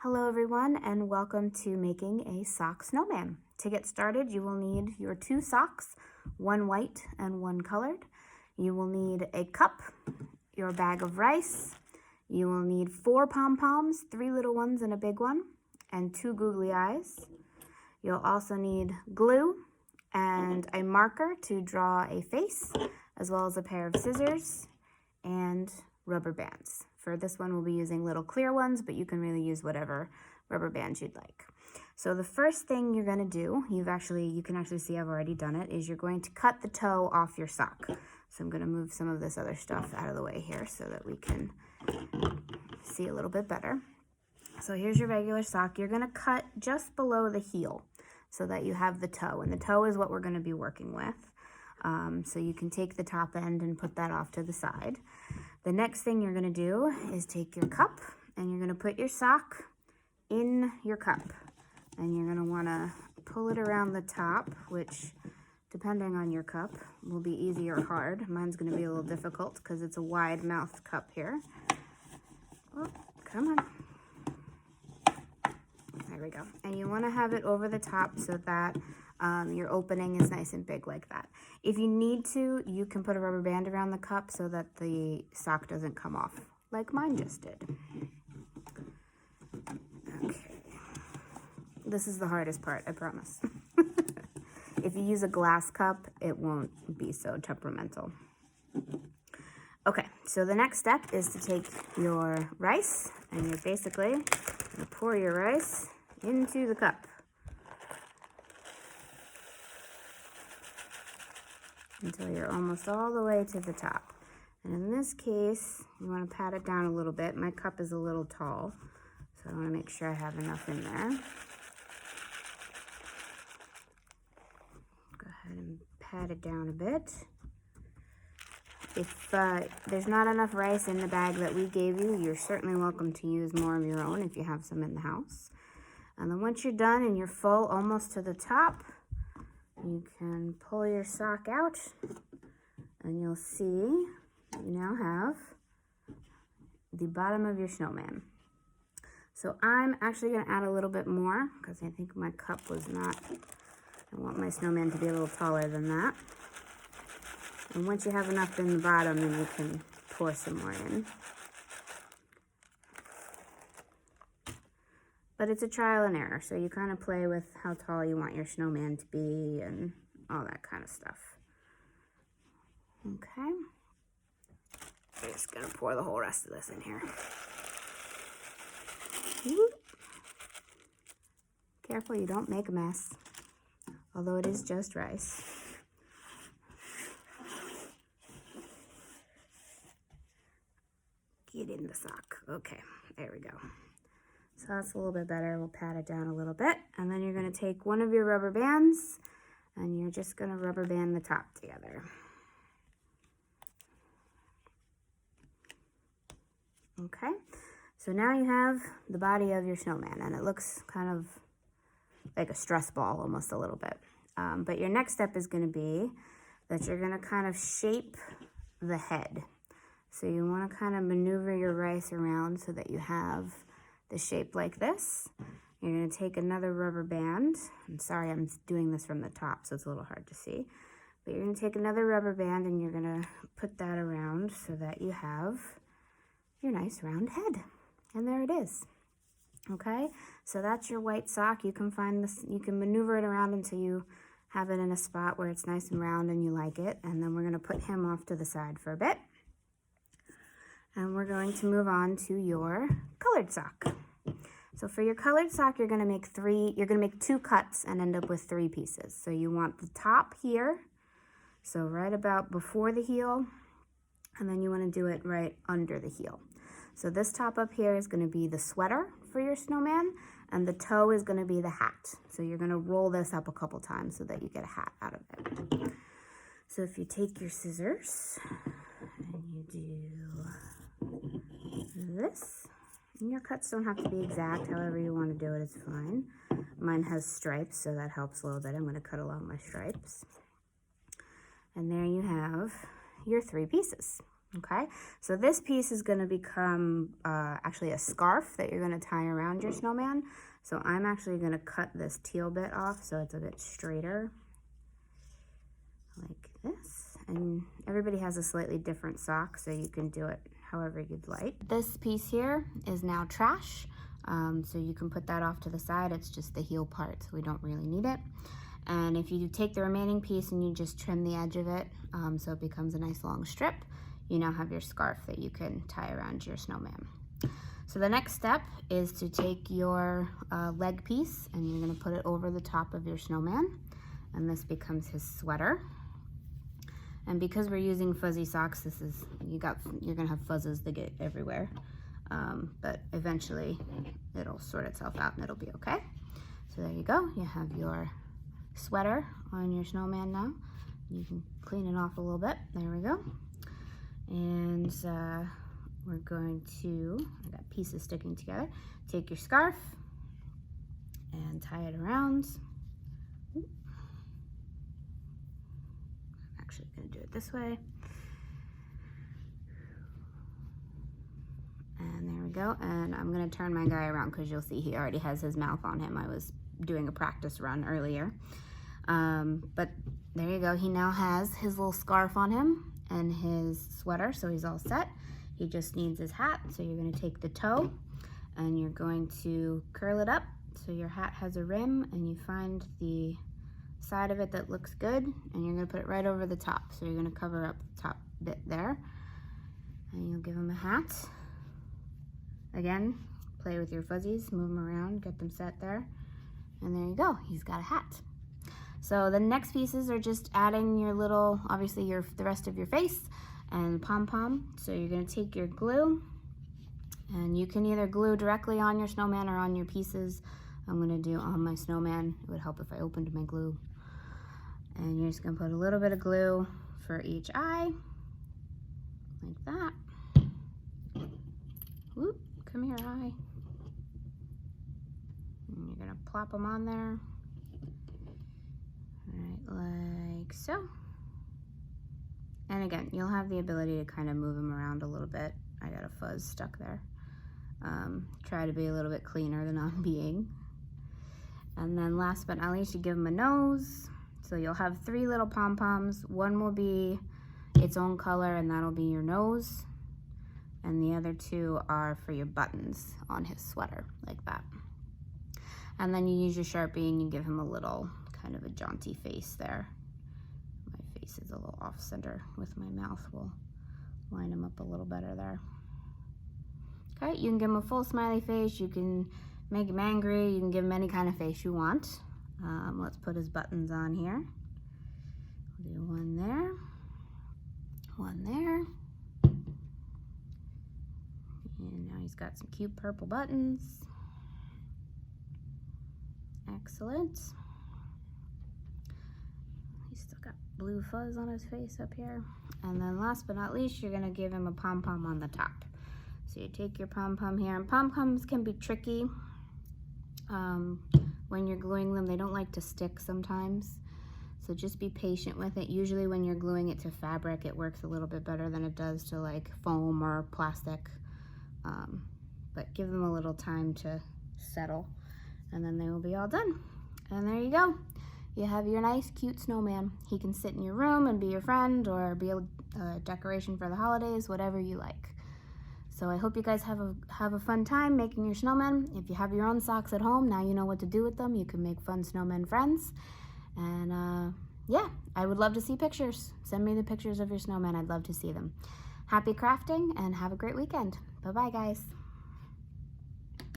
Hello everyone and welcome to making a sock snowman. To get started you will need your 2 socks, one white and one colored. You will need a cup, your bag of rice. You will need 4 pom-poms, 3 little ones and a big one, and 2 googly eyes. You'll also need glue and a marker to draw a face, as well as a pair of scissors and rubber bands. For this one, we'll be using little clear ones, but you can really use whatever rubber bands you'd like. So the first thing you're gonna do, you can actually see I've already done it, is you're going to cut the toe off your sock. So I'm gonna move some of this other stuff out of the way here so that we can see a little bit better. So here's your regular sock. You're gonna cut just below the heel so that you have the toe, and the toe is what we're gonna be working with. So you can take the top end and put that off to the side. The next thing you're gonna do is take your cup and you're gonna put your sock in your cup. And you're gonna wanna pull it around the top, which depending on your cup will be easy or hard. Mine's gonna be a little difficult because it's a wide mouthed cup here. Oh, come on. There we go. And you wanna have it over the top so that your opening is nice and big like that. If you need to, you can put a rubber band around the cup so that the sock doesn't come off, like mine just did. Okay. This is the hardest part, I promise. If you use a glass cup, it won't be so temperamental. Okay, so the next step is to take your rice, and you're basically gonna pour your rice into the cup. Until you're almost all the way to the top. And in this case, you want to pat it down a little bit. My cup is a little tall, so I want to make sure I have enough in there. Go ahead and pat it down a bit. If there's not enough rice in the bag that we gave you, you're certainly welcome to use more of your own if you have some in the house. And then once you're done and you're full almost to the top, you can pull your sock out and you'll see you now have the bottom of your snowman. So I'm actually going to add a little bit more because I think my cup was not, I want my snowman to be a little taller than that. And once you have enough in the bottom, then you can pour some more in. But it's a trial and error, so you kind of play with how tall you want your snowman to be and all that kind of stuff. Okay. I'm just going to pour the whole rest of this in here. Whoop. Careful you don't make a mess, although it is just rice. Get in the sock. Okay, there we go. So that's a little bit better. We'll pat it down a little bit. And then you're going to take one of your rubber bands and you're just going to rubber band the top together. Okay. So now you have the body of your snowman, and it looks kind of like a stress ball almost a little bit. But your next step is going to be that you're going to kind of shape the head. So you want to kind of maneuver your rice around so that you have the shape like this. You're going to take another rubber band. I'm sorry, I'm doing this from the top, so it's a little hard to see. But you're going to take another rubber band and you're going to put that around so that you have your nice round head. And there it is. Okay, so that's your white sock. You can find this, you can maneuver it around until you have it in a spot where it's nice and round and you like it. And then we're going to put him off to the side for a bit. And we're going to move on to your colored sock. So for your colored sock, you're gonna make 2 cuts and end up with 3 pieces. So you want the top here, so right about before the heel, and then you wanna do it right under the heel. So this top up here is gonna be the sweater for your snowman, and the toe is gonna be the hat. So you're gonna roll this up a couple times so that you get a hat out of it. So if you take your scissors, and you do this, and your cuts don't have to be exact, however you want to do it is fine. Mine has stripes, so that helps a little bit. I'm going to cut along my stripes. And there you have your 3 pieces. Okay, so this piece is going to become actually a scarf that you're going to tie around your snowman. So I'm actually going to cut this teal bit off so it's a bit straighter, like this. And everybody has a slightly different sock, so you can do it however you'd like. This piece here is now trash, so you can put that off to the side. It's just the heel part, so we don't really need it. And if you take the remaining piece and you just trim the edge of it so it becomes a nice long strip, you now have your scarf that you can tie around your snowman. So the next step is to take your leg piece and you're going to put it over the top of your snowman, and this becomes his sweater. And because we're using fuzzy socks, this is you're going to have fuzzes that get everywhere, but eventually it'll sort itself out and it'll be okay. So there you go. You have your sweater on your snowman now. You can clean it off a little bit. There we go. And we're going to, I got pieces sticking together, take your scarf and tie it around. I'm actually going to do it this way. And there we go. And I'm going to turn my guy around because you'll see he already has his mouth on him. I was doing a practice run earlier. But there you go. He now has his little scarf on him and his sweater, so he's all set. He just needs his hat. So you're going to take the toe and you're going to curl it up so your hat has a rim, and you find the side of it that looks good and you're going to put it right over the top. So you're going to cover up the top bit there, and you'll give him a hat. Again, play with your fuzzies, move them around, get them set there, and there you go. He's got a hat. So the next pieces are just adding your little, obviously the rest of your face and pom-pom. So you're going to take your glue, and you can either glue directly on your snowman or on your pieces. I'm going to do on my snowman. It would help if I opened my glue. And you're just going to put a little bit of glue for each eye, like that. Whoop, come here, eye. And you're going to plop them on there. Right, like so. And again, you'll have the ability to kind of move them around a little bit. I got a fuzz stuck there. Try to be a little bit cleaner than I'm being. And then last but not least, you give them a nose. So you'll have 3 little pom-poms. One will be its own color, and that'll be your nose. And the other 2 are for your buttons on his sweater, like that. And then you use your Sharpie and you give him a little kind of a jaunty face there. My face is a little off center with my mouth. We'll line him up a little better there. Okay, you can give him a full smiley face. You can make him angry. You can give him any kind of face you want. Let's put his buttons on here. We'll do one there, one there. And now he's got some cute purple buttons. Excellent. He's still got blue fuzz on his face up here. And then last but not least, you're gonna give him a pom-pom on the top. So you take your pom-pom here, and pom-poms can be tricky. When you're gluing them, they don't like to stick sometimes. So just be patient with it. Usually when you're gluing it to fabric, it works a little bit better than it does to like foam or plastic. But give them a little time to settle, and then they will be all done. And there you go. You have your nice, cute snowman. He can sit in your room and be your friend, or be a decoration for the holidays, whatever you like. So I hope you guys have a fun time making your snowmen. If you have your own socks at home, now you know what to do with them. You can make fun snowmen friends. And yeah, I would love to see pictures. Send me the pictures of your snowmen. I'd love to see them. Happy crafting and have a great weekend. Bye-bye, guys.